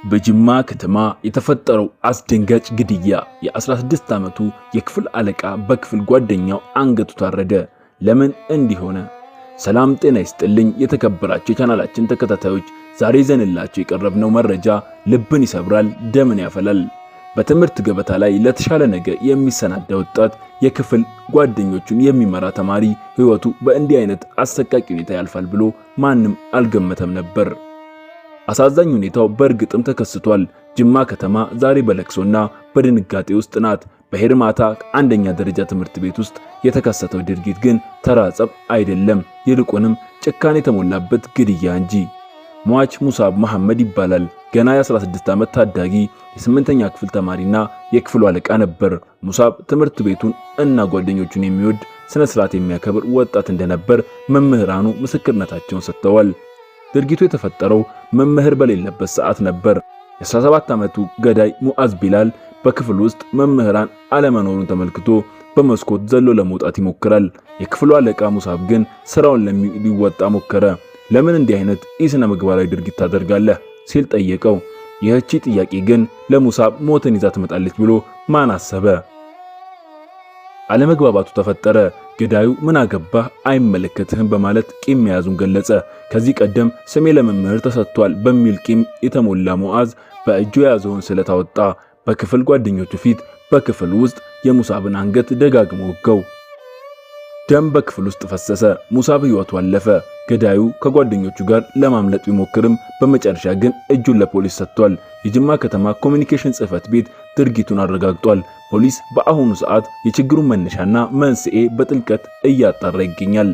በጅማ ከተማ የተፈጠረው አስደንጋጭ ግድያ የ16 ዓመቱ የክፍል አለቃ በክፍል ጓደኛው አንገቱ ታረደ። ለምን እንዲህ ሆነ? ሰላም ጤና ይስጥልኝ የተከበራችሁ የቻናላችን ተከታታዮች፣ ዛሬ ይዘንላችሁ የቀረብነው መረጃ ልብን ይሰብራል፣ ደምን ያፈላል። በትምህርት ገበታ ላይ ለተሻለ ነገ የሚሰናዳ ወጣት የክፍል ጓደኞቹን የሚመራ ተማሪ ህይወቱ በእንዲህ አይነት አሰቃቂ ሁኔታ ያልፋል ብሎ ማንም አልገመተም ነበር። አሳዛኝ ሁኔታው በእርግጥም ተከስቷል። ጅማ ከተማ ዛሬ በለቅሶና በድንጋጤ ውስጥ ናት። በሄርማታ አንደኛ ደረጃ ትምህርት ቤት ውስጥ የተከሰተው ድርጊት ግን ተራ ጸብ አይደለም፣ ይልቁንም ጭካኔ የተሞላበት ግድያ እንጂ። ሟች ሙሳብ መሐመድ ይባላል። ገና የ16 ዓመት ታዳጊ የ8ኛ ክፍል ተማሪና የክፍሉ አለቃ ነበር። ሙሳብ ትምህርት ቤቱን እና ጓደኞቹን የሚወድ ስነ ስርዓት የሚያከብር ወጣት እንደነበር መምህራኑ ምስክርነታቸውን ሰጥተዋል። ድርጊቱ የተፈጠረው መምህር በሌለበት ሰዓት ነበር። የ17 ዓመቱ ገዳይ ሙአዝ ቢላል በክፍል ውስጥ መምህራን አለመኖሩን ተመልክቶ በመስኮት ዘሎ ለመውጣት ይሞክራል። የክፍሉ አለቃ ሙሳብ ግን ስራውን ሊወጣ ሞከረ። ለምን እንዲህ አይነት ኢስነ ምግባራዊ ድርጊት ታደርጋለህ ሲል ጠየቀው። ይህቺ ጥያቄ ግን ለሙሳብ ሞትን ይዛ ትመጣለች ብሎ ማን አሰበ? አለመግባባቱ ተፈጠረ። ገዳዩ ምን አገባህ አይመለከትህም በማለት ቂም መያዙን ገለጸ። ከዚህ ቀደም ስሜ ለመምህር ተሰጥቷል በሚል ቂም የተሞላ ሙአዝ በእጁ የያዘውን ስለት አወጣ። በክፍል ጓደኞቹ ፊት በክፍል ውስጥ የሙሳብን አንገት ደጋግሞ ወጋው። ደም በክፍል ውስጥ ፈሰሰ። ሙሳብ ህይወቱ አለፈ። ገዳዩ ከጓደኞቹ ጋር ለማምለጥ ቢሞክርም በመጨረሻ ግን እጁን ለፖሊስ ሰጥቷል። የጅማ ከተማ ኮሚኒኬሽን ጽህፈት ቤት ድርጊቱን አረጋግጧል። ፖሊስ በአሁኑ ሰዓት የችግሩን መነሻና መንስኤ በጥልቀት እያጣራ ይገኛል።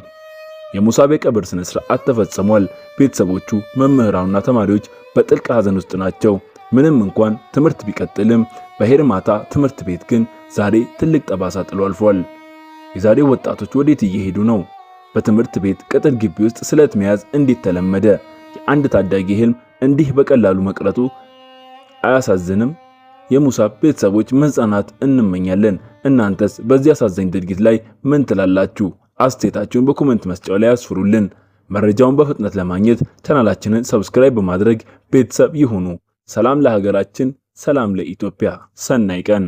የሙሳብ የቀብር ስነ ስርዓት ተፈጽሟል። ቤተሰቦቹ፣ መምህራኑና ተማሪዎች በጥልቅ ሐዘን ውስጥ ናቸው። ምንም እንኳን ትምህርት ቢቀጥልም በሄርማታ ትምህርት ቤት ግን ዛሬ ትልቅ ጠባሳ ጥሎ አልፏል። የዛሬው ወጣቶች ወዴት እየሄዱ ነው? በትምህርት ቤት ቅጥር ግቢ ውስጥ ስለት መያዝ እንዴት ተለመደ? የአንድ ታዳጊ ህልም እንዲህ በቀላሉ መቅረቱ አያሳዝንም? የሙሳብ ቤተሰቦች መጽናናት እንመኛለን። እናንተስ በዚህ አሳዛኝ ድርጊት ላይ ምን ትላላችሁ? አስተያየታችሁን በኮሜንት መስጫው ላይ አስፍሩልን። መረጃውን በፍጥነት ለማግኘት ቻናላችንን ሰብስክራይብ በማድረግ ቤተሰብ ይሁኑ። ሰላም ለሀገራችን፣ ሰላም ለኢትዮጵያ። ሰናይ ቀን።